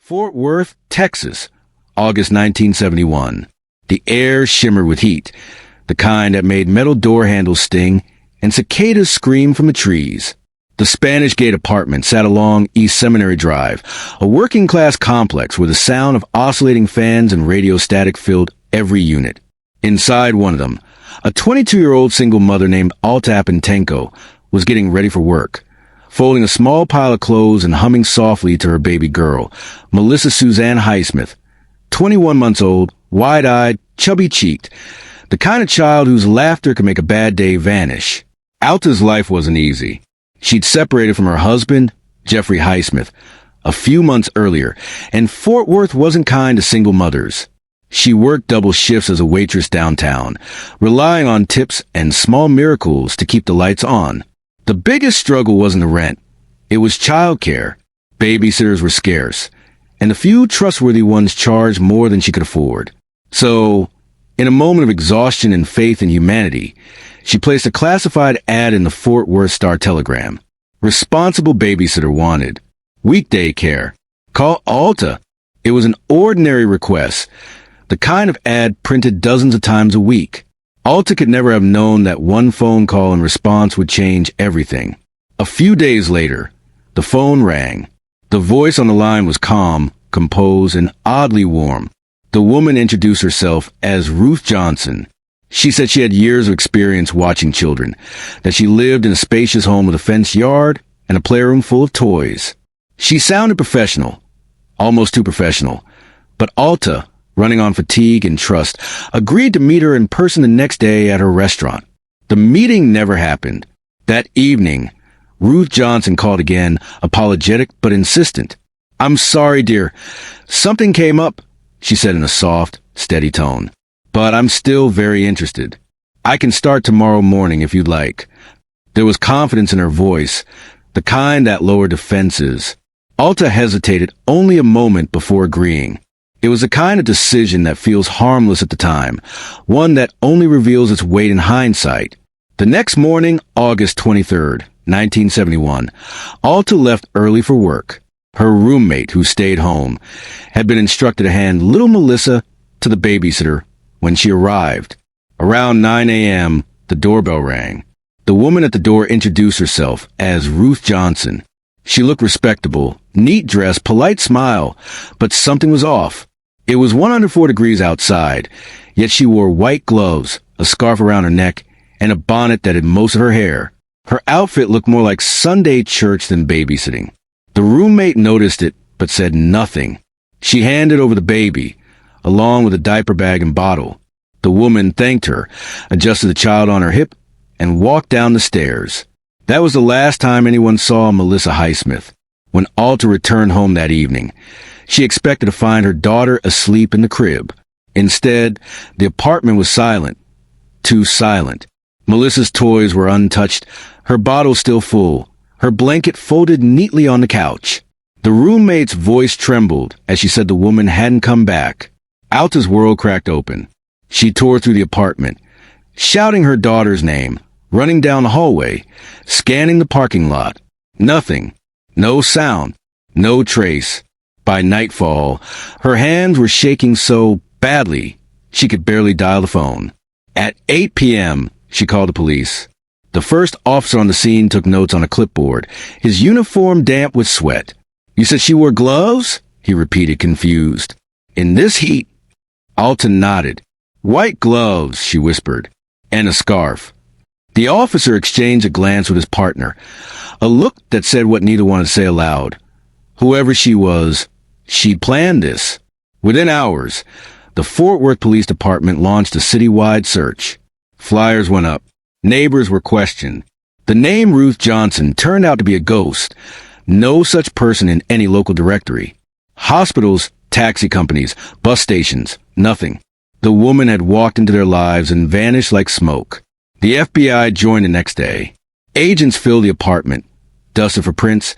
Fort Worth, Texas, August 1971. The air shimmered with heat, the kind that made metal door handles sting and cicadas scream from the trees. The Spanish Gate apartment sat along East Seminary Drive, a working-class complex where the sound of oscillating fans and radio static filled every unit. Inside one of them, a 22-year-old single mother named Alta Apantenko was getting ready for work, folding a small pile of clothes and humming softly to her baby girl, Melissa Suzanne Highsmith, 21 months old, wide-eyed, chubby-cheeked, the kind of child whose laughter could make a bad day vanish. Alta's life wasn't easy. She'd separated from her husband, Jeffrey Highsmith, a few months earlier, and Fort Worth wasn't kind to single mothers. She worked double shifts as a waitress downtown, relying on tips and small miracles to keep the lights on. The biggest struggle wasn't the rent. It was childcare. Babysitters were scarce, and the few trustworthy ones charged more than she could afford. So, in a moment of exhaustion and faith in humanity, she placed a classified ad in the Fort Worth Star-Telegram. Responsible babysitter wanted. Weekday care. Call Alta. It was an ordinary request, the kind of ad printed dozens of times a week. Alta could never have known that one phone call and response would change everything. A few days later, the phone rang. The voice on the line was calm, composed, and oddly warm. The woman introduced herself as Ruth Johnson. She said she had years of experience watching children, that she lived in a spacious home with a fenced yard and a playroom full of toys. She sounded professional, almost too professional, but Alta, running on fatigue and trust, agreed to meet her in person the next day at her restaurant. The meeting never happened. That evening, Ruth Johnson called again, apologetic but insistent. "I'm sorry, dear. Something came up," she said in a soft, steady tone. "But I'm still very interested. I can start tomorrow morning if you'd like." There was confidence in her voice, the kind that lowered defenses. Alta hesitated only a moment before agreeing. It was the kind of decision that feels harmless at the time, one that only reveals its weight in hindsight. The next morning, August 23rd, 1971, Alta left early for work. Her roommate, who stayed home, had been instructed to hand little Melissa to the babysitter when she arrived. Around 9 a.m., the doorbell rang. The woman at the door introduced herself as Ruth Johnson. She looked respectable, neat dress, polite smile, but something was off. It was 104 degrees outside, yet she wore white gloves, a scarf around her neck, and a bonnet that hid most of her hair. Her outfit looked more like Sunday church than babysitting. The roommate noticed it, but said nothing. She handed over the baby, along with a diaper bag and bottle. The woman thanked her, adjusted the child on her hip, and walked down the stairs. That was the last time anyone saw Melissa Highsmith. When Alta returned home that evening, she expected to find her daughter asleep in the crib. Instead, the apartment was silent. Too silent. Melissa's toys were untouched, her bottle still full, her blanket folded neatly on the couch. The roommate's voice trembled as she said the woman hadn't come back. Alta's world cracked open. She tore through the apartment, shouting her daughter's name, running down the hallway, scanning the parking lot. Nothing. No sound. No trace. By nightfall, her hands were shaking so badly she could barely dial the phone. At 8 p.m., she called the police. The first officer on the scene took notes on a clipboard, his uniform damp with sweat. "You said she wore gloves?" he repeated, confused. "In this heat?" Alta nodded. "White gloves," she whispered, "and a scarf." The officer exchanged a glance with his partner, a look that said what neither wanted to say aloud. Whoever she was, she planned this. Within hours, the Fort Worth Police Department launched a citywide search. Flyers went up. Neighbors were questioned. The name Ruth Johnson turned out to be a ghost. No such person in any local directory. Hospitals, taxi companies, bus stations, nothing. The woman had walked into their lives and vanished like smoke. The FBI joined the next day. Agents filled the apartment, dusted for prints,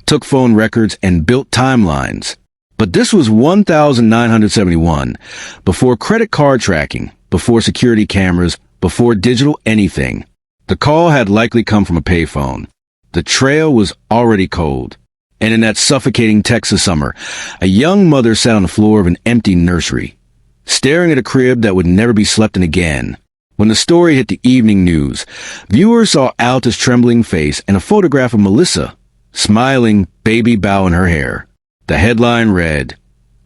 took phone records, and built timelines. But this was 1971, before credit card tracking, before security cameras, before digital anything. The call had likely come from a payphone. The trail was already cold. And in that suffocating Texas summer, a young mother sat on the floor of an empty nursery, staring at a crib that would never be slept in again. When the story hit the evening news, viewers saw Alta's trembling face and a photograph of Melissa, smiling, baby bow in her hair. The headline read,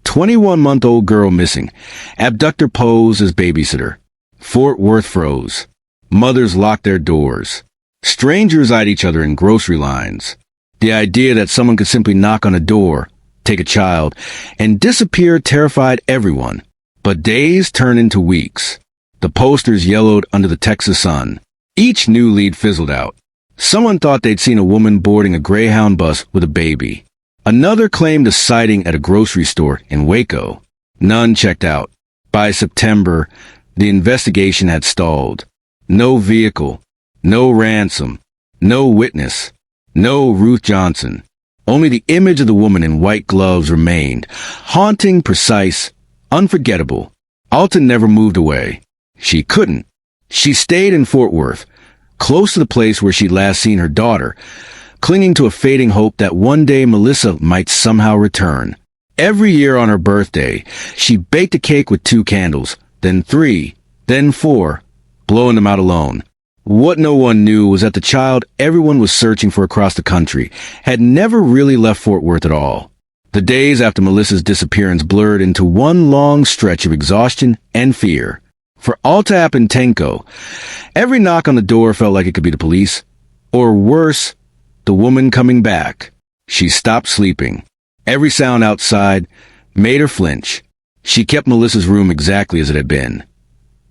21-month-old girl missing. Abductor posed as babysitter. Fort Worth froze. Mothers locked their doors. Strangers eyed each other in grocery lines. The idea that someone could simply knock on a door, take a child, and disappear terrified everyone. But days turned into weeks. The posters yellowed under the Texas sun. Each new lead fizzled out. Someone thought they'd seen a woman boarding a Greyhound bus with a baby. Another claimed a sighting at a grocery store in Waco. None checked out. By September, the investigation had stalled. No vehicle, no ransom, no witness, no Ruth Johnson. Only the image of the woman in white gloves remained, haunting, precise, unforgettable. Alta never moved away. She couldn't. She stayed in Fort Worth, close to the place where she'd last seen her daughter, clinging to a fading hope that one day Melissa might somehow return. Every year on her birthday, she baked a cake with 2 candles, then 3, then 4, blowing them out alone. What no one knew was that the child everyone was searching for across the country had never really left Fort Worth at all. The days after Melissa's disappearance blurred into one long stretch of exhaustion and fear. For Alta Apantenko, every knock on the door felt like it could be the police. Or worse, the woman coming back. She stopped sleeping. Every sound outside made her flinch. She kept Melissa's room exactly as it had been.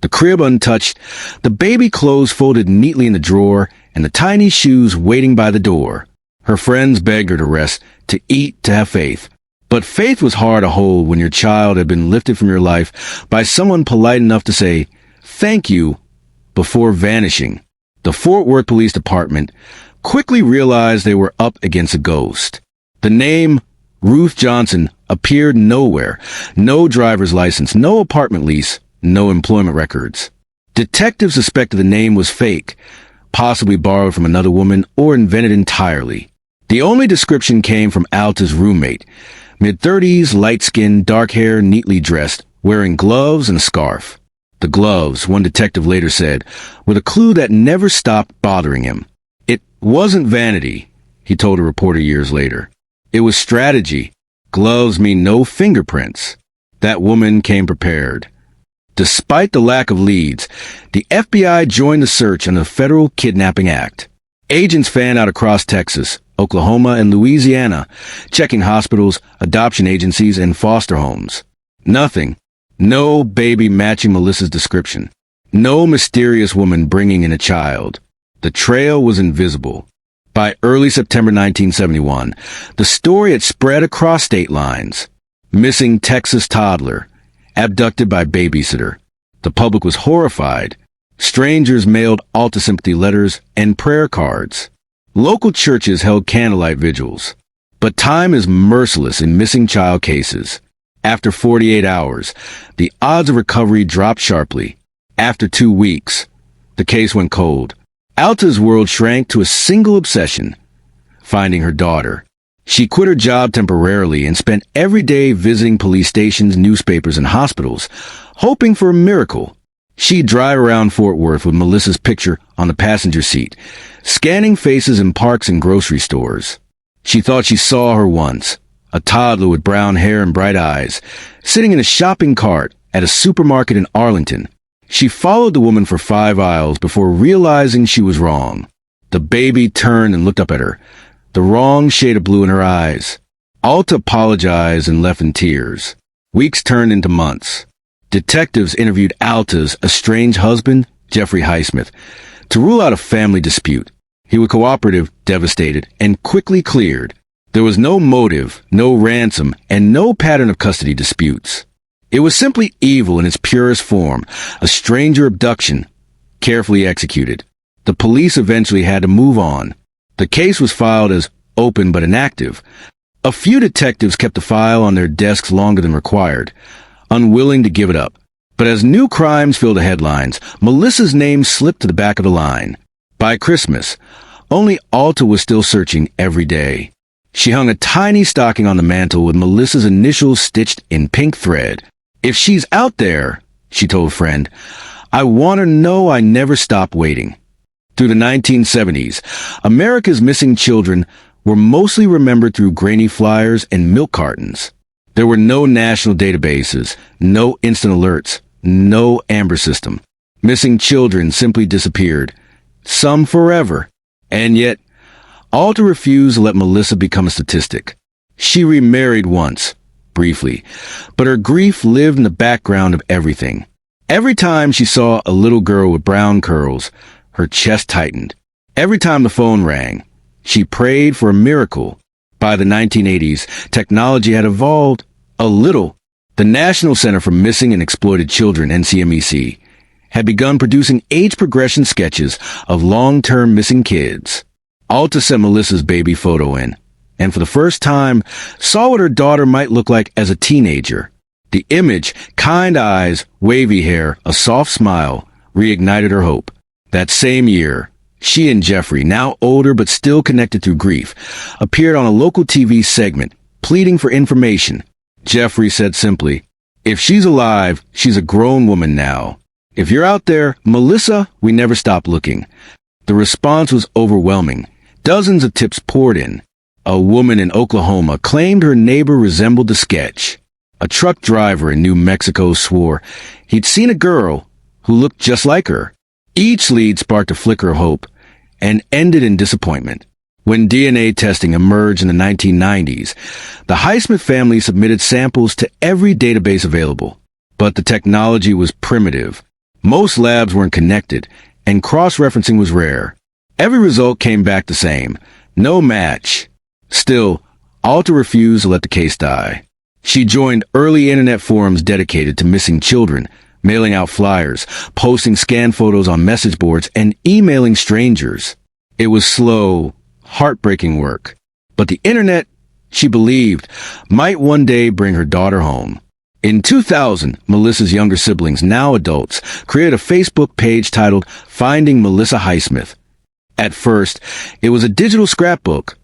The crib untouched, the baby clothes folded neatly in the drawer, and the tiny shoes waiting by the door. Her friends begged her to rest, to eat, to have faith. But faith was hard to hold when your child had been lifted from your life by someone polite enough to say, "Thank you," before vanishing. The Fort Worth Police Department quickly realized they were up against a ghost. The name Ruth Johnson appeared nowhere. No driver's license, no apartment lease, no employment records. Detectives suspected the name was fake, possibly borrowed from another woman or invented entirely. The only description came from Alta's roommate, mid-30s, light-skinned, dark hair, neatly dressed, wearing gloves and a scarf. The gloves, one detective later said, were the clue that never stopped bothering him. It wasn't vanity, he told a reporter years later. It was strategy. Gloves mean no fingerprints. That woman came prepared. Despite the lack of leads, the FBI joined the search under the Federal Kidnapping Act. Agents fanned out across Texas, Oklahoma, and Louisiana, checking hospitals, adoption agencies, and foster homes. Nothing. No baby matching Melissa's description. No mysterious woman bringing in a child. The trail was invisible. By early September 1971, the story had spread across state lines. Missing Texas toddler. Abducted by babysitter. The public was horrified. Strangers mailed Alta sympathy letters and prayer cards. Local churches held candlelight vigils. But time is merciless in missing child cases. After 48 hours, the odds of recovery dropped sharply. After 2 weeks, the case went cold. Alta's world shrank to a single obsession, finding her daughter. She quit her job temporarily and spent every day visiting police stations, newspapers, and hospitals, hoping for a miracle. She'd drive around Fort Worth with Melissa's picture on the passenger seat, scanning faces in parks and grocery stores. She thought she saw her once, a toddler with brown hair and bright eyes, sitting in a shopping cart at a supermarket in Arlington. She followed the woman for 5 aisles before realizing she was wrong. The baby turned and looked up at her, the wrong shade of blue in her eyes. Alta apologized and left in tears. Weeks turned into months. Detectives interviewed Alta's estranged husband, Jeffrey Highsmith, to rule out a family dispute. He was cooperative, devastated, and quickly cleared. There was no motive, no ransom, and no pattern of custody disputes. It was simply evil in its purest form, a stranger abduction, carefully executed. The police eventually had to move on. The case was filed as open but inactive. A few detectives kept the file on their desks longer than required, unwilling to give it up. But as new crimes filled the headlines, Melissa's name slipped to the back of the line. By Christmas, only Alta was still searching every day. She hung a tiny stocking on the mantel with Melissa's initials stitched in pink thread. "If she's out there," she told a friend, "I want her to know I never stopped waiting." Through the 1970s, America's missing children were mostly remembered through grainy flyers and milk cartons. There were no national databases, no instant alerts, no Amber system. Missing children simply disappeared, some forever. And yet, Alta refused to let Melissa become a statistic. She remarried once, briefly, but her grief lived in the background of everything. Every time she saw a little girl with brown curls, her chest tightened. Every time the phone rang, she prayed for a miracle. By the 1980s, technology had evolved a little. The National Center for Missing and Exploited Children, NCMEC, had begun producing age progression sketches of long-term missing kids. Alta sent Melissa's baby photo in, and for the first time, saw what her daughter might look like as a teenager. The image, kind eyes, wavy hair, a soft smile, reignited her hope. That same year, she and Jeffrey, now older but still connected through grief, appeared on a local TV segment, pleading for information. Jeffrey said simply, "If she's alive, she's a grown woman now. If you're out there, Melissa, we never stop looking." The response was overwhelming. Dozens of tips poured in. A woman in Oklahoma claimed her neighbor resembled the sketch. A truck driver in New Mexico swore he'd seen a girl who looked just like her. Each lead sparked a flicker of hope and ended in disappointment. When DNA testing emerged in the 1990s, the Highsmith family submitted samples to every database available. But the technology was primitive. Most labs weren't connected, and cross-referencing was rare. Every result came back the same. No match. Still, Alta refused to let the case die. She joined early internet forums dedicated to missing children, mailing out flyers, posting scanned photos on message boards, and emailing strangers. It was slow, heartbreaking work. But the internet, she believed, might one day bring her daughter home. In 2000, Melissa's younger siblings, now adults, created a Facebook page titled Finding Melissa Highsmith. At first, it was a digital scrapbook.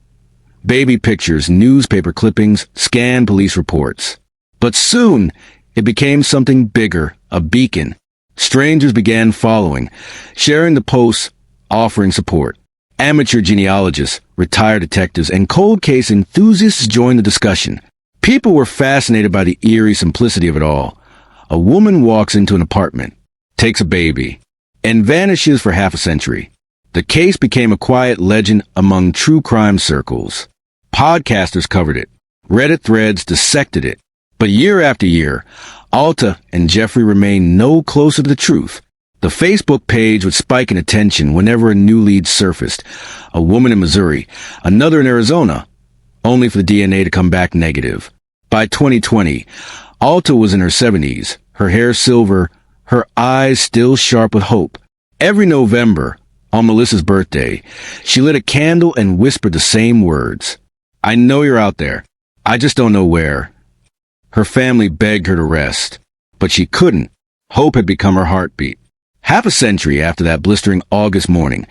Baby pictures, newspaper clippings, scanned police reports. But soon, it became something bigger, a beacon. Strangers began following, sharing the posts, offering support. Amateur genealogists, retired detectives, and cold case enthusiasts joined the discussion. People were fascinated by the eerie simplicity of it all. A woman walks into an apartment, takes a baby, and vanishes for half a century. The case became a quiet legend among true crime circles. Podcasters covered it. Reddit threads dissected it. But year after year, Alta and Jeffrey remained no closer to the truth. The Facebook page would spike in attention whenever a new lead surfaced. A woman in Missouri, another in Arizona, only for the DNA to come back negative. By 2020, Alta was in her 70s, her hair silver, her eyes still sharp with hope. Every November, on Melissa's birthday, she lit a candle and whispered the same words. "I know you're out there. I just don't know where." Her family begged her to rest, but she couldn't. Hope had become her heartbeat. Half a century after that blistering August morning,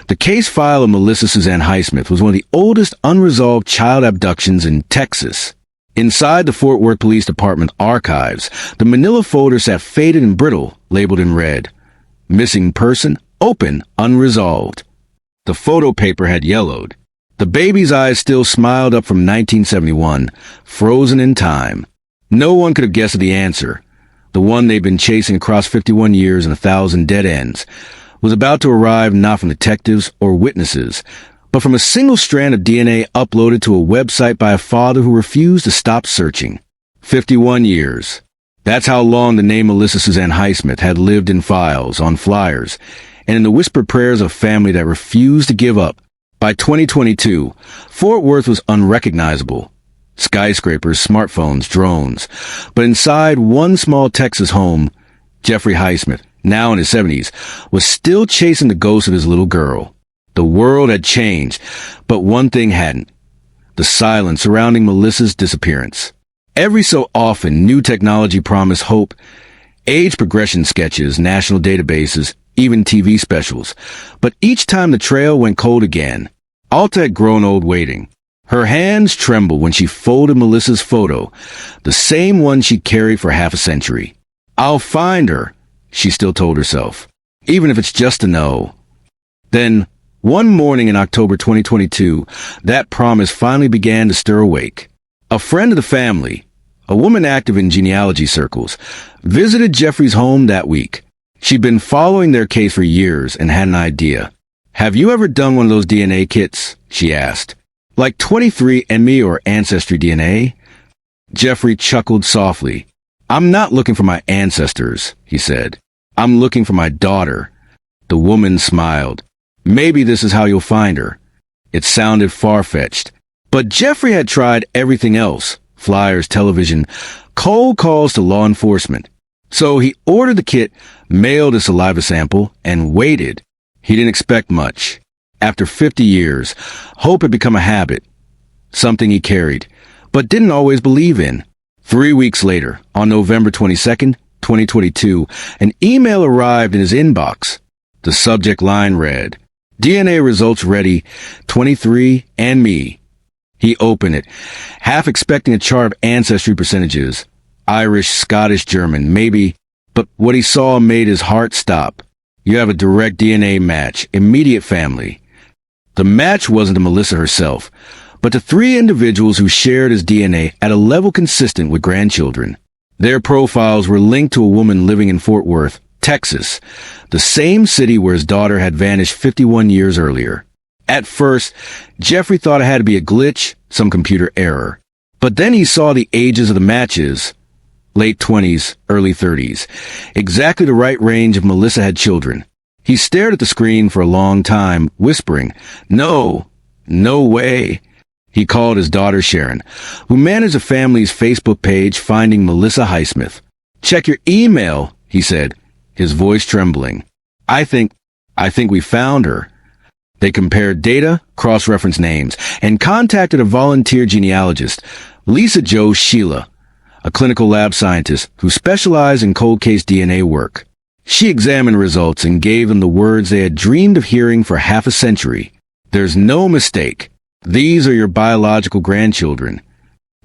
the case file of Melissa Suzanne Highsmith was one of the oldest unresolved child abductions in Texas. Inside the Fort Worth Police Department archives, the manila folder sat faded and brittle, labeled in red. Missing person, open, unresolved. The photo paper had yellowed. The baby's eyes still smiled up from 1971, frozen in time. No one could have guessed the answer. The one they'd been chasing across 51 years and 1,000 dead ends was about to arrive not from detectives or witnesses, but from a single strand of DNA uploaded to a website by a father who refused to stop searching. 51 years. That's how long the name Melissa Suzanne Highsmith had lived in files, on flyers, and in the whispered prayers of a family that refused to give up. By 2022, Fort Worth was unrecognizable. Skyscrapers, smartphones, drones. But inside one small Texas home, Jeffrey Highsmith, now in his 70s, was still chasing the ghost of his little girl. The world had changed, but one thing hadn't. The silence surrounding Melissa's disappearance. Every so often, new technology promised hope. Age progression sketches, national databases, even TV specials. But each time the trail went cold again. Alta had grown old waiting. Her hands trembled when she folded Melissa's photo, the same one she'd carried for half a century. "I'll find her," she still told herself, "even if it's just to know." Then, one morning in October 2022, that promise finally began to stir awake. A friend of the family, a woman active in genealogy circles, visited Jeffrey's home that week. She'd been following their case for years and had an idea. "Have you ever done one of those DNA kits?" she asked. "Like 23andMe or Ancestry DNA?" Jeffrey chuckled softly. "I'm not looking for my ancestors," he said. "I'm looking for my daughter." The woman smiled. "Maybe this is how you'll find her." It sounded far-fetched. But Jeffrey had tried everything else: flyers, television, cold calls to law enforcement. So he ordered the kit, mailed a saliva sample, and waited. He didn't expect much. After 50 years, hope had become a habit, something he carried, but didn't always believe in. 3 weeks later, on November 22nd, 2022, an email arrived in his inbox. The subject line read, "DNA results ready, 23andMe." He opened it, half expecting a chart of ancestry percentages. Irish, Scottish, German, maybe, but what he saw made his heart stop. "You have a direct DNA match, immediate family." The match wasn't to Melissa herself, but to 3 individuals who shared his DNA at a level consistent with grandchildren. Their profiles were linked to a woman living in Fort Worth, Texas, the same city where his daughter had vanished 51 years earlier. At first, Jeffrey thought it had to be a glitch, some computer error. But then he saw the ages of the matches: late 20s, early 30s, exactly the right range if Melissa had children. He stared at the screen for a long time, whispering, "No, no way." He called his daughter Sharon, who managed the family's Facebook page, Finding Melissa Highsmith. "Check your email," he said, his voice trembling. I think we found her." They compared data, cross-referenced names, and contacted a volunteer genealogist, Lisa Jo Sheila, a clinical lab scientist who specialized in cold case DNA work. She examined results and gave them the words they had dreamed of hearing for half a century. "There's no mistake. These are your biological grandchildren."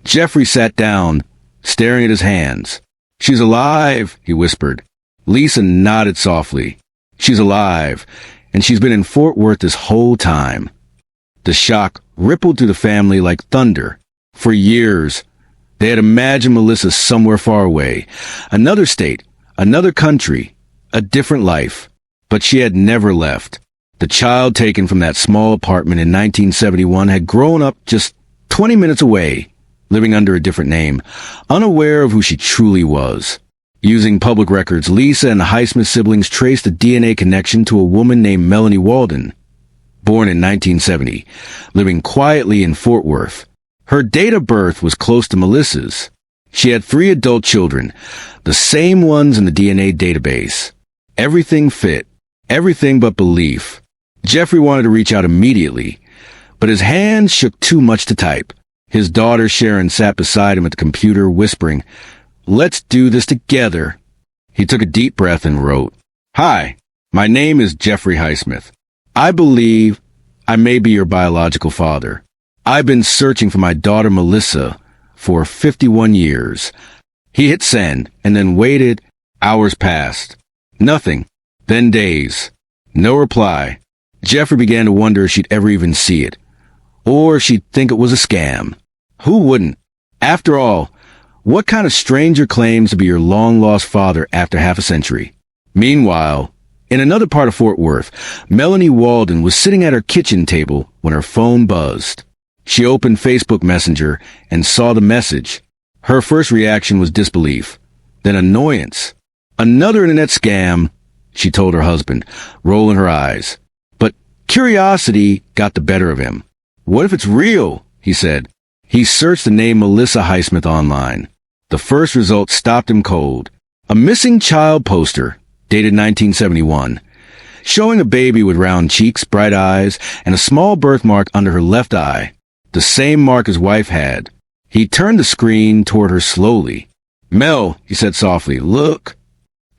Jeffrey sat down, staring at his hands. "She's alive," he whispered. Lisa nodded softly. "She's alive, and she's been in Fort Worth this whole time." The shock rippled through the family like thunder. For years, they had imagined Melissa somewhere far away, another state, another country, a different life. But she had never left. The child taken from that small apartment in 1971 had grown up just 20 minutes away, living under a different name, unaware of who she truly was. Using public records, Lisa and the Highsmith siblings traced a DNA connection to a woman named Melanie Walden, born in 1970, living quietly in Fort Worth. Her date of birth was close to Melissa's. She had 3 adult children, the same ones in the DNA database. Everything fit, everything but belief. Jeffrey wanted to reach out immediately, but his hands shook too much to type. His daughter Sharon sat beside him at the computer, whispering, "Let's do this together." He took a deep breath and wrote, "Hi, my name is Jeffrey Highsmith. I believe I may be your biological father. I've been searching for my daughter Melissa for 51 years. He hit send and then waited. Hours passed. Nothing. Then days. No reply. Jeffrey began to wonder if she'd ever even see it. Or she'd think it was a scam. Who wouldn't? After all, what kind of stranger claims to be your long-lost father after half a century? Meanwhile, in another part of Fort Worth, Melanie Walden was sitting at her kitchen table when her phone buzzed. She opened Facebook Messenger and saw the message. Her first reaction was disbelief, then annoyance. "Another internet scam," she told her husband, rolling her eyes. But curiosity got the better of him. "What if it's real?" he said. He searched the name Melissa Highsmith online. The first result stopped him cold. A missing child poster, dated 1971, showing a baby with round cheeks, bright eyes, and a small birthmark under her left eye. The same mark his wife had. He turned the screen toward her slowly. "Mel," he said softly, "look."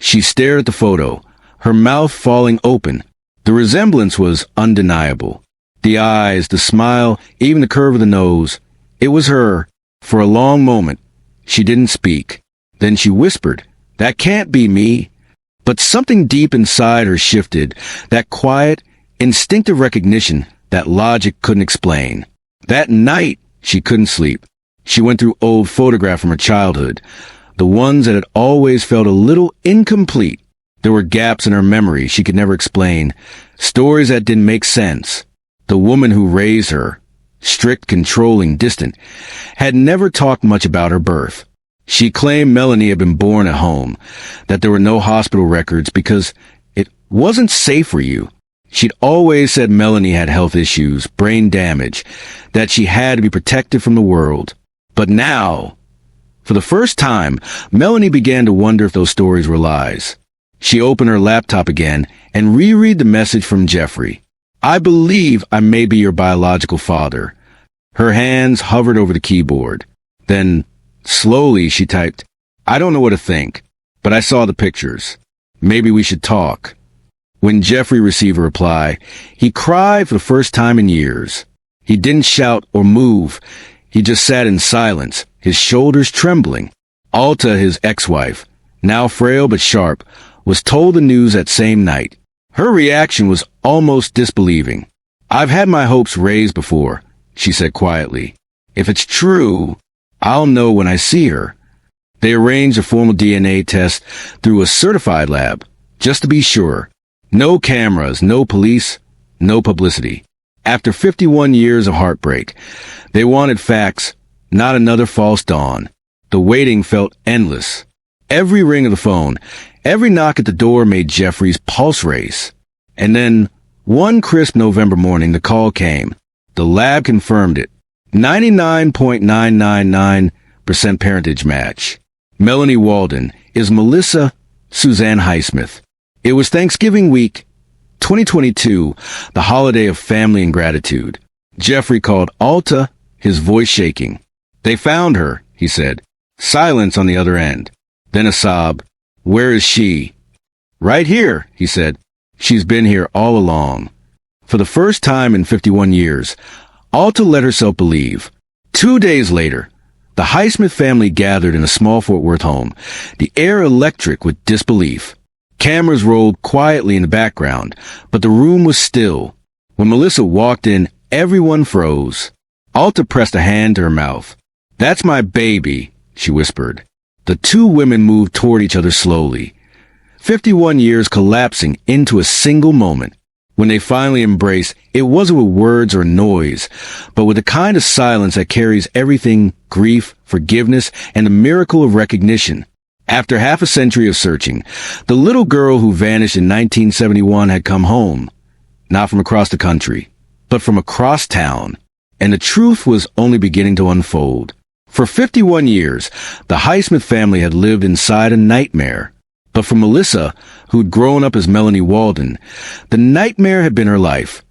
She stared at the photo, her mouth falling open. The resemblance was undeniable. The eyes, the smile, even the curve of the nose. It was her. For a long moment, she didn't speak. Then she whispered, "That can't be me." But something deep inside her shifted, that quiet, instinctive recognition that logic couldn't explain. That night, she couldn't sleep. She went through old photographs from her childhood, the ones that had always felt a little incomplete. There were gaps in her memory she could never explain, stories that didn't make sense. The woman who raised her, strict, controlling, distant, had never talked much about her birth. She claimed Melanie had been born at home, that there were no hospital records because it wasn't safe for you. She'd always said Melanie had health issues, brain damage, that she had to be protected from the world. But now, for the first time, Melanie began to wonder if those stories were lies. She opened her laptop again and reread the message from Jeffrey. "I believe I may be your biological father." Her hands hovered over the keyboard. Then, slowly, she typed, "I don't know what to think, but I saw the pictures. Maybe we should talk." When Jeffrey received a reply, he cried for the first time in years. He didn't shout or move. He just sat in silence, his shoulders trembling. Alta, his ex-wife, now frail but sharp, was told the news that same night. Her reaction was almost disbelieving. "I've had my hopes raised before," she said quietly. "If it's true, I'll know when I see her." They arranged a formal DNA test through a certified lab, just to be sure. No cameras, no police, no publicity. After 51 years of heartbreak, they wanted facts, not another false dawn. The waiting felt endless. Every ring of the phone, every knock at the door made Jeffrey's pulse race. And then, one crisp November morning, the call came. The lab confirmed it. 99.999% parentage match. Melanie Walden is Melissa Suzanne Highsmith. It was Thanksgiving week, 2022, the holiday of family and gratitude. Jeffrey called Alta, his voice shaking. "They found her," he said. Silence on the other end. Then a sob. "Where is she?" "Right here," he said. "She's been here all along." For the first time in 51 years, Alta let herself believe. 2 days later, the Highsmith family gathered in a small Fort Worth home, the air electric with disbelief. Cameras rolled quietly in the background, but the room was still. When Melissa walked in, everyone froze. Alta pressed a hand to her mouth. "That's my baby," she whispered. The two women moved toward each other slowly. 51 years collapsing into a single moment. When they finally embraced, it wasn't with words or noise, but with the kind of silence that carries everything: grief, forgiveness, and the miracle of recognition. After half a century of searching, the little girl who vanished in 1971 had come home. Not from across the country, but from across town. And the truth was only beginning to unfold. For 51 years, the Highsmith family had lived inside a nightmare. But for Melissa, who'd grown up as Melanie Walden, the nightmare had been her life.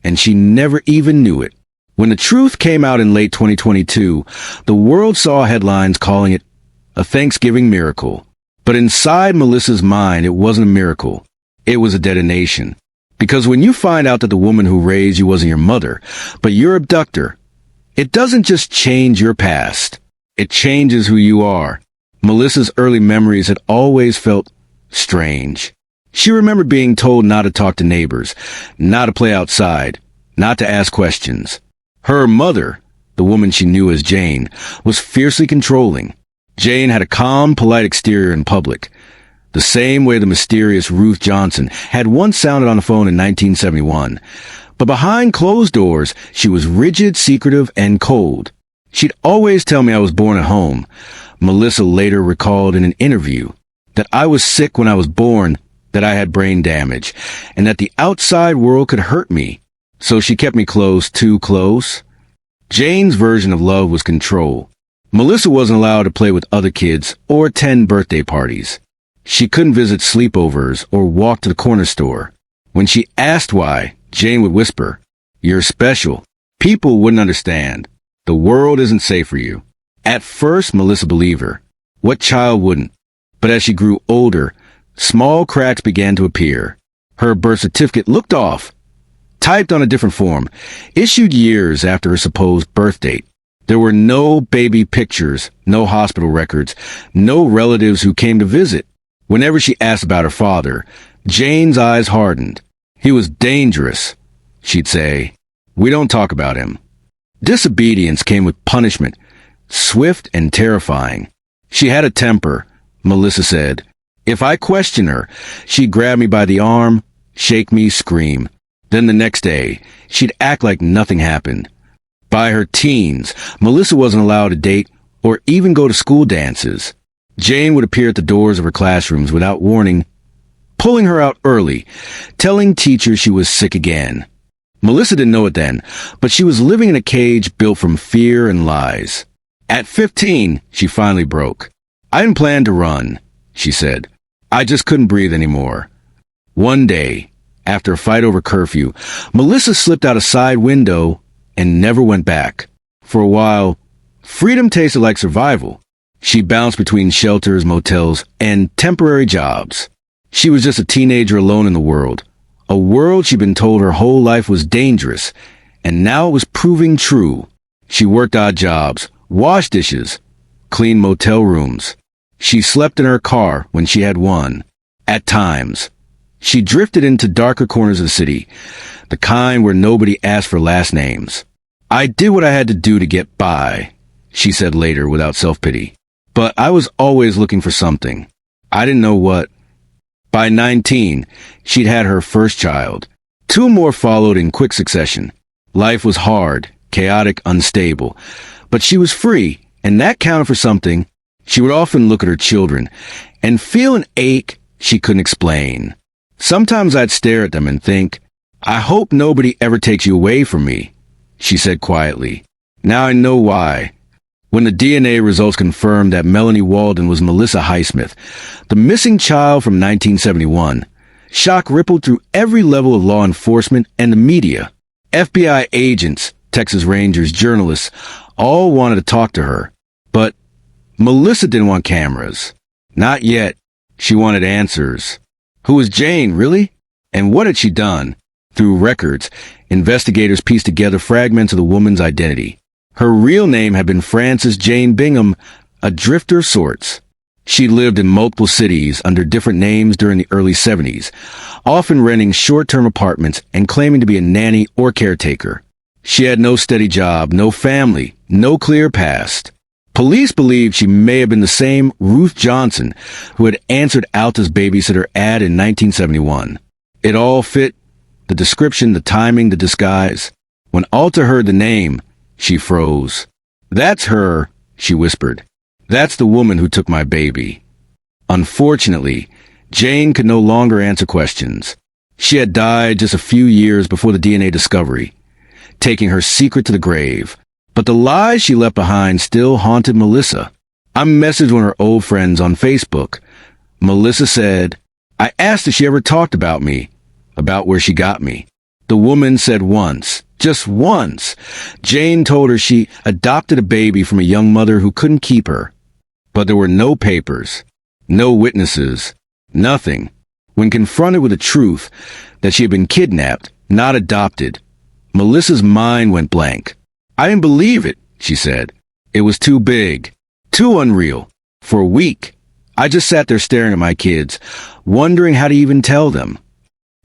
And she never even knew it. When the truth came out in late 2022, the world saw headlines calling it a Thanksgiving miracle. But inside Melissa's mind, it wasn't a miracle. It was a detonation. Because when you find out that the woman who raised you wasn't your mother, but your abductor, it doesn't just change your past. It changes who you are. Melissa's early memories had always felt strange. She remembered being told not to talk to neighbors, not to play outside, not to ask questions. Her mother, the woman she knew as Jane, was fiercely controlling. Jane had a calm, polite exterior in public, the same way the mysterious Ruth Johnson had once sounded on the phone in 1971. But behind closed doors, she was rigid, secretive, and cold. She'd always tell me I was born at home. Melissa later recalled in an interview that I was sick when I was born, that I had brain damage, and that the outside world could hurt me. So she kept me close, too close. Jane's version of love was control. Melissa wasn't allowed to play with other kids or attend birthday parties. She couldn't visit sleepovers or walk to the corner store. When she asked why, Jane would whisper, "You're special. People wouldn't understand. The world isn't safe for you." At first, Melissa believed her. What child wouldn't? But as she grew older, small cracks began to appear. Her birth certificate looked off. typed on a different form, issued years after her supposed birth date. There were no baby pictures, no hospital records, no relatives who came to visit. Whenever she asked about her father, Jane's eyes hardened. He was dangerous, she'd say. We don't talk about him. Disobedience came with punishment, swift and terrifying. She had a temper, Melissa said. If I questioned her, she'd grab me by the arm, shake me, scream. Then the next day, she'd act like nothing happened. By her teens, Melissa wasn't allowed to date or even go to school dances. Jane would appear at the doors of her classrooms without warning, pulling her out early, telling teachers she was sick again. Melissa didn't know it then, but she was living in a cage built from fear and lies. At 15, she finally broke. I didn't plan to run, she said. I just couldn't breathe anymore. One day, after a fight over curfew, Melissa slipped out a side window and never went back. For a while, freedom tasted like survival. She bounced between shelters, motels, and temporary jobs. She was just a teenager alone in the world. A world she'd been told her whole life was dangerous, and now it was proving true. She worked odd jobs, washed dishes, cleaned motel rooms. She slept in her car when she had one. At times, she drifted into darker corners of the city, the kind where nobody asked for last names. I did what I had to do to get by, she said later without self-pity. But I was always looking for something. I didn't know what. By 19, she'd had her first child. 2 more followed in quick succession. Life was hard, chaotic, unstable. But she was free, and that counted for something. She would often look at her children and feel an ache she couldn't explain. Sometimes I'd stare at them and think, I hope nobody ever takes you away from me, she said quietly. Now I know why. When the DNA results confirmed that Melanie Walden was Melissa Highsmith, the missing child from 1971, shock rippled through every level of law enforcement and the media. FBI agents, Texas Rangers, journalists, all wanted to talk to her. But Melissa didn't want cameras. Not yet. She wanted answers. Who was Jane, really? And what had she done? Through records, investigators pieced together fragments of the woman's identity. Her real name had been Frances Jane Bingham, a drifter of sorts. She lived in multiple cities under different names during the early 70s, often renting short-term apartments and claiming to be a nanny or caretaker. She had no steady job, no family, no clear past. Police believed she may have been the same Ruth Johnson who had answered Alta's babysitter ad in 1971. It all fit: the description, the timing, the disguise. When Alta heard the name, she froze. That's her, she whispered. That's the woman who took my baby. Unfortunately, Jane could no longer answer questions. She had died just a few years before the DNA discovery, taking her secret to the grave. But the lies she left behind still haunted Melissa. I messaged one of her old friends on Facebook. Melissa said, I asked if she ever talked about me, about where she got me. The woman said once, just once, Jane told her she adopted a baby from a young mother who couldn't keep her. But there were no papers, no witnesses, nothing. When confronted with the truth that she had been kidnapped, not adopted, Melissa's mind went blank. I didn't believe it, she said. It was too big, too unreal. For a week, I just sat there staring at my kids, wondering how to even tell them.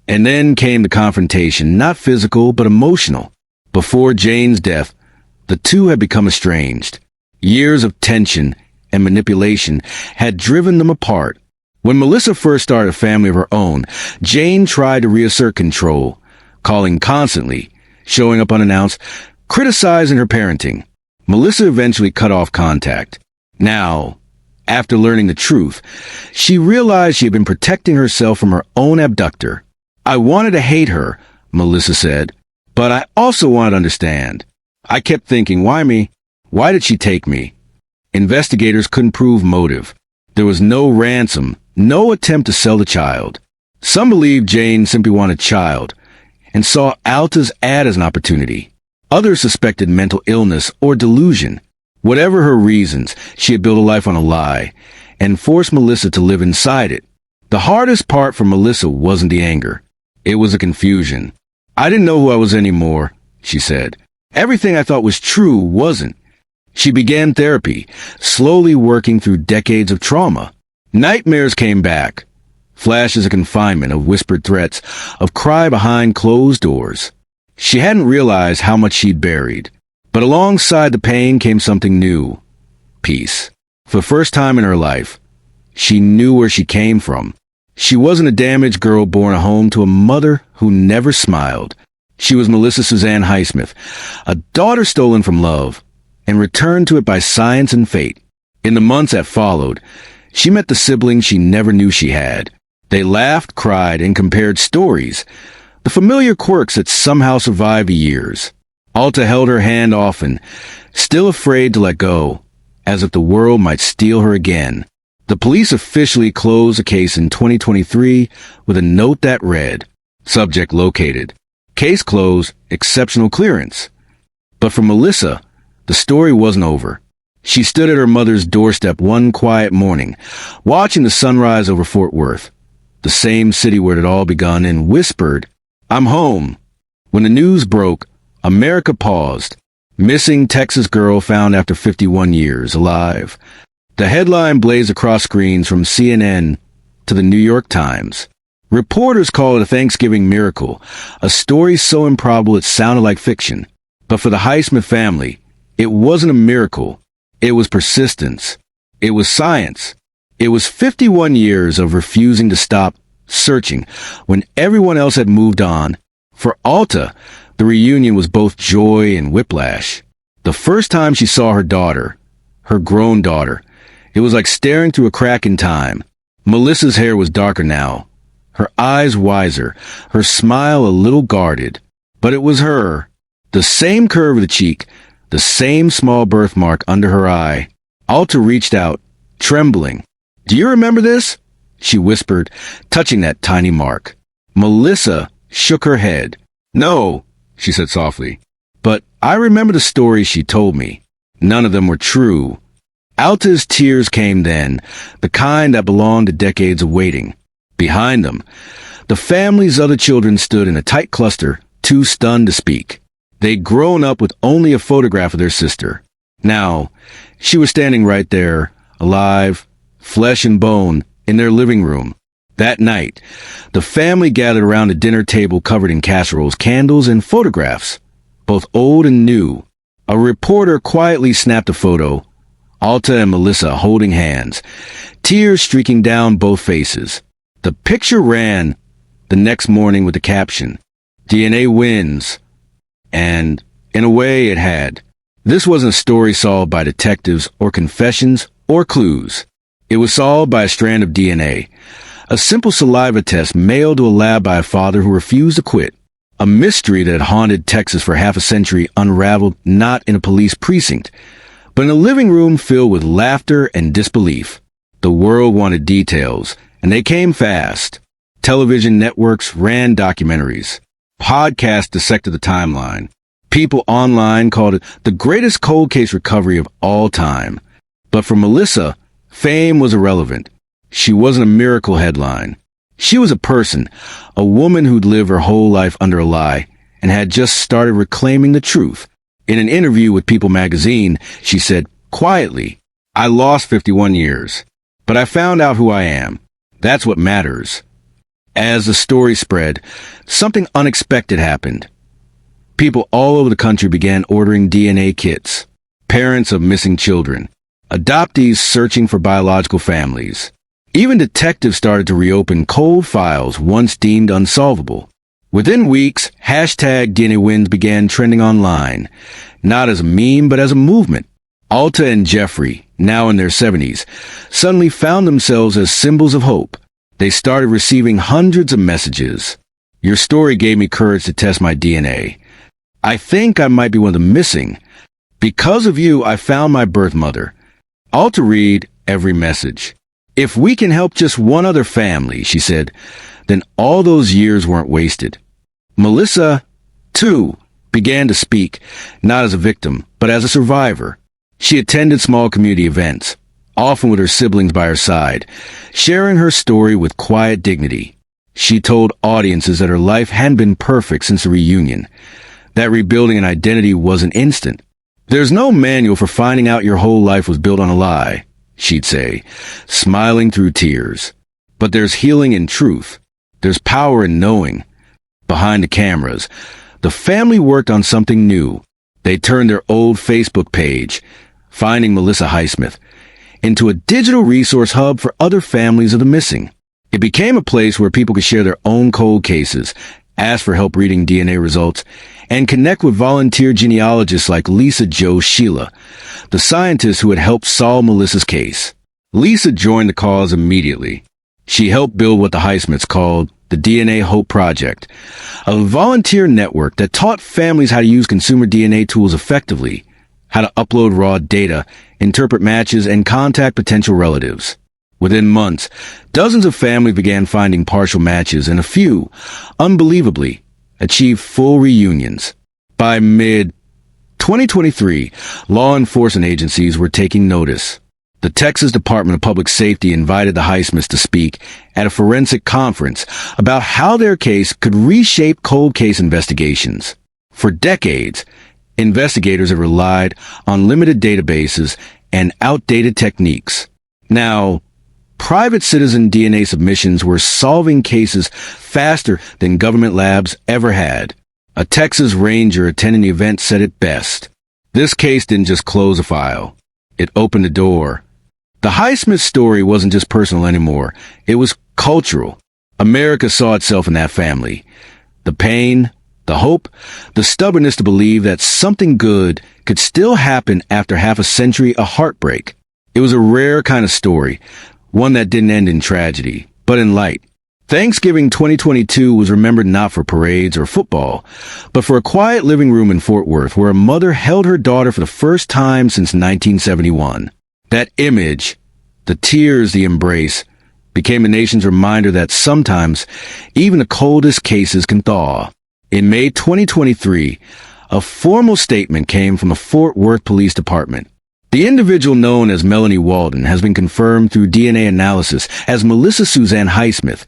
And then came the confrontation, not physical, but emotional. Before Jane's death, the two had become estranged. Years of tension and manipulation had driven them apart. When Melissa first started a family of her own, Jane tried to reassert control, calling constantly, showing up unannounced, criticizing her parenting. Melissa eventually cut off contact. Now, after learning the truth, she realized she had been protecting herself from her own abductor. I wanted to hate her, Melissa said, but I also wanted to understand. I kept thinking, why me? Why did she take me? Investigators couldn't prove motive. There was no ransom, no attempt to sell the child. Some believed Jane simply wanted a child and saw Alta's ad as an opportunity. Others suspected mental illness or delusion. Whatever her reasons, she had built a life on a lie and forced Melissa to live inside it. The hardest part for Melissa wasn't the anger. It was the confusion. I didn't know who I was anymore, she said. Everything I thought was true wasn't. She began therapy, slowly working through decades of trauma. Nightmares came back. Flashes of confinement, of whispered threats, of cry behind closed doors. She hadn't realized how much she'd buried. But alongside the pain came something new. Peace. For the first time in her life, she knew where she came from. She wasn't a damaged girl born at home to a mother who never smiled. She was Melissa Suzanne Highsmith, a daughter stolen from love, and returned to it by science and fate. In the months that followed, she met the siblings she never knew she had. They laughed, cried, and compared stories, the familiar quirks that somehow survived the years. Alta held her hand often, still afraid to let go, as if the world might steal her again. The police officially closed the case in 2023 with a note that read, "Subject located. Case closed, exceptional clearance." But for Melissa, the story wasn't over. She stood at her mother's doorstep one quiet morning, watching the sunrise over Fort Worth, the same city where it had all begun, and whispered, "I'm home." When the news broke, America paused. Missing Texas girl found after 51 years, alive. The headline blazed across screens from CNN to the New York Times. Reporters called it a Thanksgiving miracle, a story so improbable it sounded like fiction. But for the Highsmith family, it wasn't a miracle. It was persistence. It was science. It was 51 years of refusing to stop searching when everyone else had moved on. For Alta, the reunion was both joy and whiplash. The first time she saw her daughter, her grown daughter, it was like staring through a crack in time. Melissa's hair was darker now, her eyes wiser, her smile a little guarded. But it was her. The same curve of the cheek, the same small birthmark under her eye. Alta reached out, trembling. "Do you remember this?" she whispered, touching that tiny mark. Melissa shook her head. "No," she said softly. "But I remember the stories she told me. None of them were true." Alta's tears came then, the kind that belonged to decades of waiting. Behind them, the family's other children stood in a tight cluster, too stunned to speak. They'd grown up with only a photograph of their sister. Now, she was standing right there, alive, flesh and bone, in their living room. That night, the family gathered around a dinner table covered in casseroles, candles, and photographs, both old and new. A reporter quietly snapped a photo, Alta and Melissa holding hands, tears streaking down both faces. The picture ran the next morning with the caption, "DNA wins." And, in a way, it had. This wasn't a story solved by detectives or confessions or clues. It was solved by a strand of DNA, a simple saliva test mailed to a lab by a father who refused to quit. A mystery that had haunted Texas for half a century unraveled not in a police precinct, but in a living room filled with laughter and disbelief. The world wanted details, and they came fast. Television networks ran documentaries. Podcasts dissected the timeline. People online called it the greatest cold case recovery of all time. But for Melissa, fame was irrelevant. She wasn't a miracle headline. She was a person, a woman who'd lived her whole life under a lie and had just started reclaiming the truth. In an interview with People magazine, she said, quietly, "I lost 51 years, but I found out who I am. That's what matters." As the story spread, something unexpected happened. People all over the country began ordering DNA kits. Parents of missing children. Adoptees searching for biological families. Even detectives started to reopen cold files once deemed unsolvable. Within weeks, hashtag DNA wins began trending online, not as a meme but as a movement. Alta and Jeffrey, now in their 70s, suddenly found themselves as symbols of hope. They started receiving hundreds of messages. "Your story gave me courage to test my DNA. I think I might be one of the missing. Because of you, I found my birth mother." Alta read every message. "If we can help just one other family," she said, "then all those years weren't wasted." Melissa, too, began to speak, not as a victim, but as a survivor. She attended small community events, often with her siblings by her side, sharing her story with quiet dignity. She told audiences that her life hadn't been perfect since the reunion, that rebuilding an identity wasn't instant. "There's no manual for finding out your whole life was built on a lie," she'd say, smiling through tears. "But there's healing in truth. There's power in knowing." Behind the cameras, the family worked on something new. They turned their old Facebook page, Finding Melissa Highsmith, into a digital resource hub for other families of the missing. It became a place where people could share their own cold cases, ask for help reading DNA results, and connect with volunteer genealogists like Lisa Jo Sheila, the scientist who had helped solve Melissa's case. Lisa joined the cause immediately. She helped build what the Highsmiths called the DNA Hope Project, a volunteer network that taught families how to use consumer DNA tools effectively, how to upload raw data, interpret matches, and contact potential relatives. Within months, dozens of families began finding partial matches, and a few, unbelievably, achieved full reunions. By mid-2023, law enforcement agencies were taking notice. The Texas Department of Public Safety invited the Highsmiths to speak at a forensic conference about how their case could reshape cold case investigations. For decades, investigators have relied on limited databases and outdated techniques. Now, private citizen DNA submissions were solving cases faster than government labs ever had. A Texas Ranger attending the event said it best. This case didn't just close a file. It opened a door. The Highsmith story wasn't just personal anymore. It was cultural. America saw itself in that family. The pain, the hope, the stubbornness to believe that something good could still happen after half a century of heartbreak. It was a rare kind of story, one that didn't end in tragedy, but in light. Thanksgiving 2022 was remembered not for parades or football, but for a quiet living room in Fort Worth where a mother held her daughter for the first time since 1971. That image, the tears, the embrace, became the nation's reminder that sometimes even the coldest cases can thaw. In May 2023, a formal statement came from the Fort Worth Police Department. The individual known as Melanie Walden has been confirmed through DNA analysis as Melissa Suzanne Highsmith,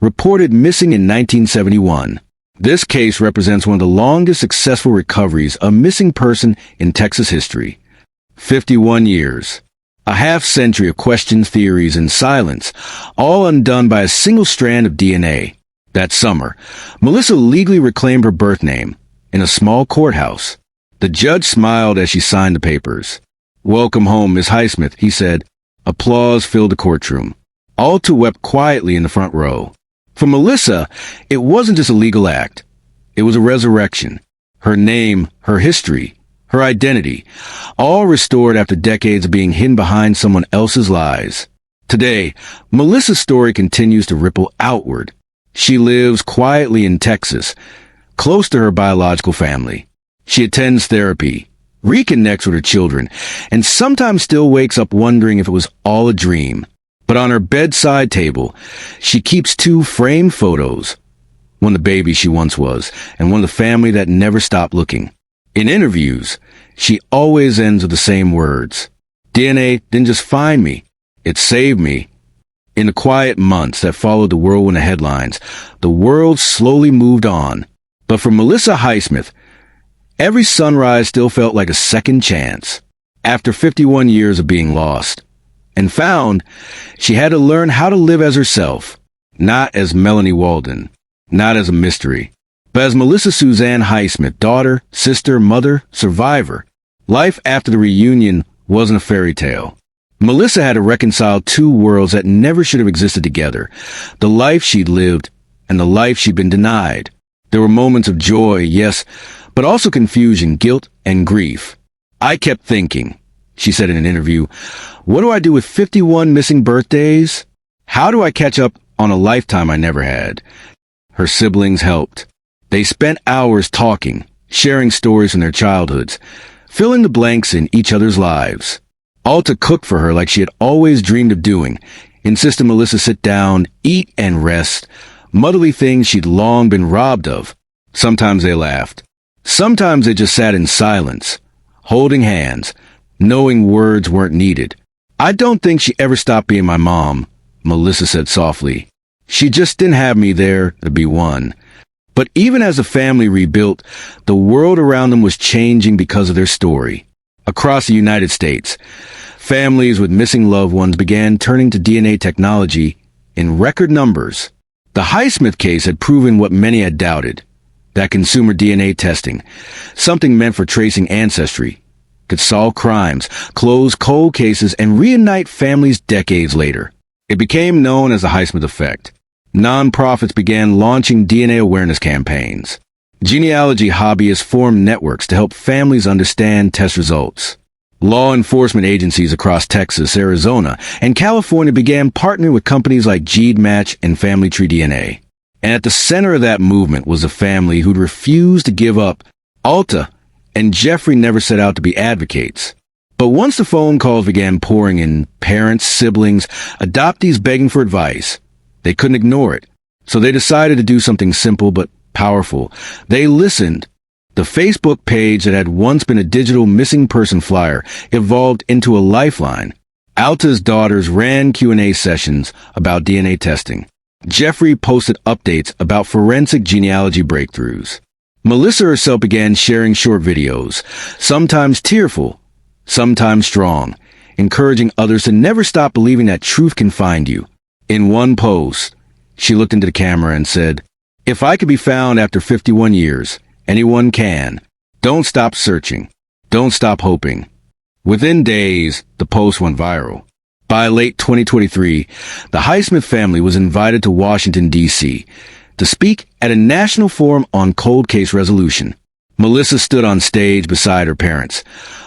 reported missing in 1971. This case represents one of the longest successful recoveries of a missing person in Texas history. 51 years. A half-century of questions, theories, and silence, all undone by a single strand of DNA. That summer, Melissa legally reclaimed her birth name in a small courthouse. The judge smiled as she signed the papers. "Welcome home, Miss Highsmith," he said. Applause filled the courtroom. Alta wept quietly in the front row. For Melissa, it wasn't just a legal act. It was a resurrection. Her name, her history, her identity, all restored after decades of being hidden behind someone else's lies. Today, Melissa's story continues to ripple outward. She lives quietly in Texas, close to her biological family. She attends therapy, reconnects with her children, and sometimes still wakes up wondering if it was all a dream. But on her bedside table, she keeps two framed photos, one of the baby she once was, and one of the family that never stopped looking. In interviews, she always ends with the same words. "DNA didn't just find me, it saved me." In the quiet months that followed the whirlwind of headlines, the world slowly moved on. But for Melissa Highsmith, every sunrise still felt like a second chance. After 51 years of being lost and found, she had to learn how to live as herself, not as Melanie Walden, not as a mystery, but as Melissa Suzanne Highsmith, daughter, sister, mother, survivor. Life after the reunion wasn't a fairy tale. Melissa had to reconcile two worlds that never should have existed together, the life she'd lived and the life she'd been denied. There were moments of joy, yes, but also confusion, guilt, and grief. "I kept thinking," she said in an interview, "what do I do with 51 missing birthdays? How do I catch up on a lifetime I never had?" Her siblings helped. They spent hours talking, sharing stories from their childhoods, filling the blanks in each other's lives. Alta cooked for her like she had always dreamed of doing, insisted Melissa sit down, eat, and rest, motherly things she'd long been robbed of. Sometimes they laughed. Sometimes they just sat in silence, holding hands, knowing words weren't needed. "I don't think she ever stopped being my mom," Melissa said softly. She just didn't have me there to be one. But even as the family rebuilt, the world around them was changing because of their story. Across the United States, families with missing loved ones began turning to DNA technology in record numbers. The Highsmith case had proven what many had doubted, that consumer DNA testing, something meant for tracing ancestry, could solve crimes, close cold cases, and reunite families decades later. It became known as the Highsmith effect. Nonprofits began launching DNA awareness campaigns. Genealogy hobbyists formed networks to help families understand test results. Law enforcement agencies across Texas, Arizona, and California began partnering with companies like GeneMatch and Family Tree DNA. And at the center of that movement was a family who'd refused to give up. Alta and Jeffrey never set out to be advocates. But once the phone calls began pouring in, parents, siblings, adoptees begging for advice, they couldn't ignore it. So they decided to do something simple but powerful. They listened. The Facebook page that had once been a digital missing person flyer evolved into a lifeline. Alta's daughters ran Q&A sessions about DNA testing. Jeffrey posted updates about forensic genealogy breakthroughs. Melissa herself began sharing short videos, sometimes tearful, sometimes strong, encouraging others to never stop believing that truth can find you. In one post, she looked into the camera and said, "If I could be found after 51 years, anyone can. Don't stop searching. Don't stop hoping." Within days, the post went viral. By late 2023, the Highsmith family was invited to Washington, D.C. to speak at a national forum on cold case resolution. Melissa stood on stage beside her parents,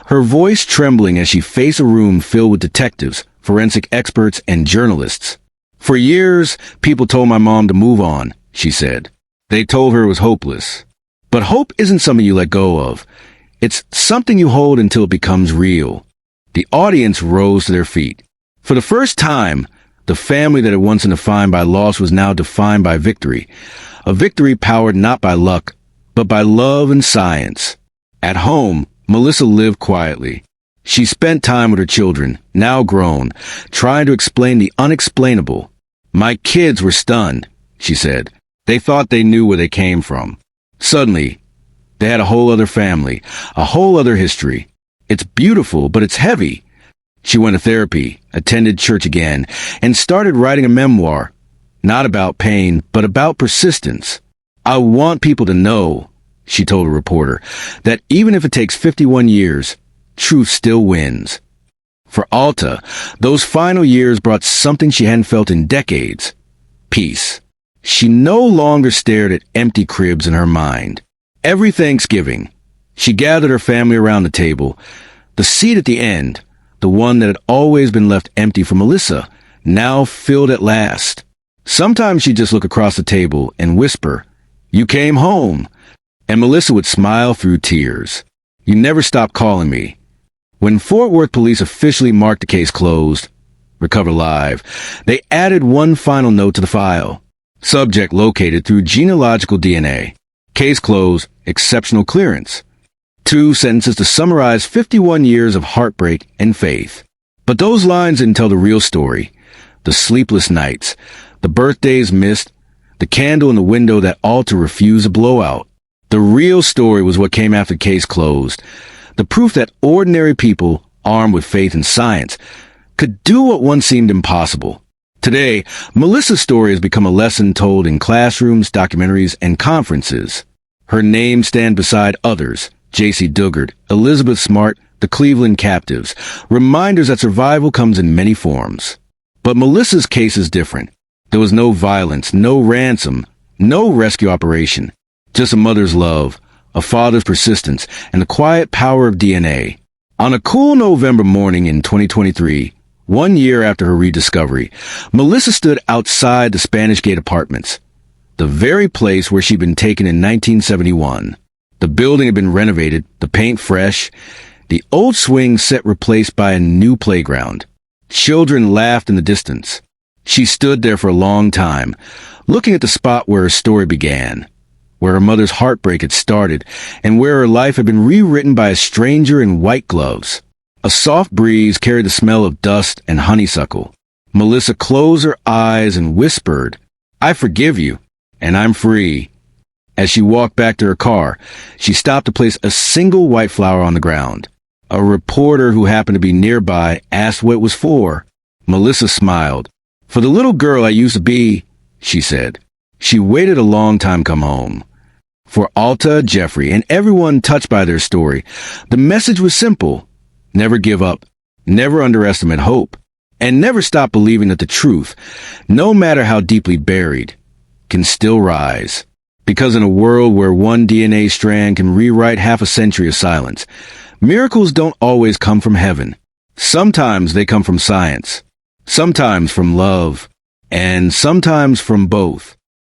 her voice trembling as she faced a room filled with detectives, forensic experts, and journalists. "For years, people told my mom to move on," she said. "They told her it was hopeless. But hope isn't something you let go of. It's something you hold until it becomes real." The audience rose to their feet. For the first time, the family that had once been defined by loss was now defined by victory. A victory powered not by luck, but by love and science. At home, Melissa lived quietly. She spent time with her children, now grown, trying to explain the unexplainable. "My kids were stunned," she said. "They thought they knew where they came from. Suddenly, they had a whole other family, a whole other history. It's beautiful, but it's heavy." She went to therapy, attended church again, and started writing a memoir, not about pain, but about persistence. "I want people to know," she told a reporter, "that even if it takes 51 years, truth still wins." For Alta, those final years brought something she hadn't felt in decades: peace. She no longer stared at empty cribs in her mind. Every Thanksgiving, she gathered her family around the table. The seat at the end, the one that had always been left empty for Melissa, now filled at last. Sometimes she'd just look across the table and whisper, "You came home." And Melissa would smile through tears. "You never stopped calling me." When Fort Worth police officially marked the case closed, Recover Live, they added one final note to the file. Subject located through genealogical DNA. Case closed, exceptional clearance. 2 sentences to summarize 51 years of heartbreak and faith. But those lines didn't tell the real story. The sleepless nights, the birthdays missed, the candle in the window that Alta refused to blow out. The real story was what came after the case closed. The proof that ordinary people, armed with faith and science, could do what once seemed impossible. Today, Melissa's story has become a lesson told in classrooms, documentaries, and conferences. Her name stands beside others: J.C. Dugard, Elizabeth Smart, the Cleveland Captives, reminders that survival comes in many forms. But Melissa's case is different. There was no violence, no ransom, no rescue operation. Just a mother's love, a father's persistence, and the quiet power of DNA. On a cool November morning in 2023, 1 year after her rediscovery, Melissa stood outside the Spanish Gate Apartments, the very place where she'd been taken in 1971. The building had been renovated, the paint fresh, the old swing set replaced by a new playground. Children laughed in the distance. She stood there for a long time, looking at the spot where her story began, where her mother's heartbreak had started, and where her life had been rewritten by a stranger in white gloves. A soft breeze carried the smell of dust and honeysuckle. Melissa closed her eyes and whispered, I forgive you, and I'm free. As she walked back to her car, she stopped to place a single white flower on the ground. A reporter who happened to be nearby asked what it was for. Melissa smiled. For the little girl I used to be, she said. She waited a long time to come home. For Alta, Jeffrey, and everyone touched by their story, the message was simple. Never give up, never underestimate hope, and never stop believing that the truth, no matter how deeply buried, can still rise. Because in a world where one DNA strand can rewrite half a century of silence, miracles don't always come from heaven. Sometimes they come from science, sometimes from love, and sometimes from both.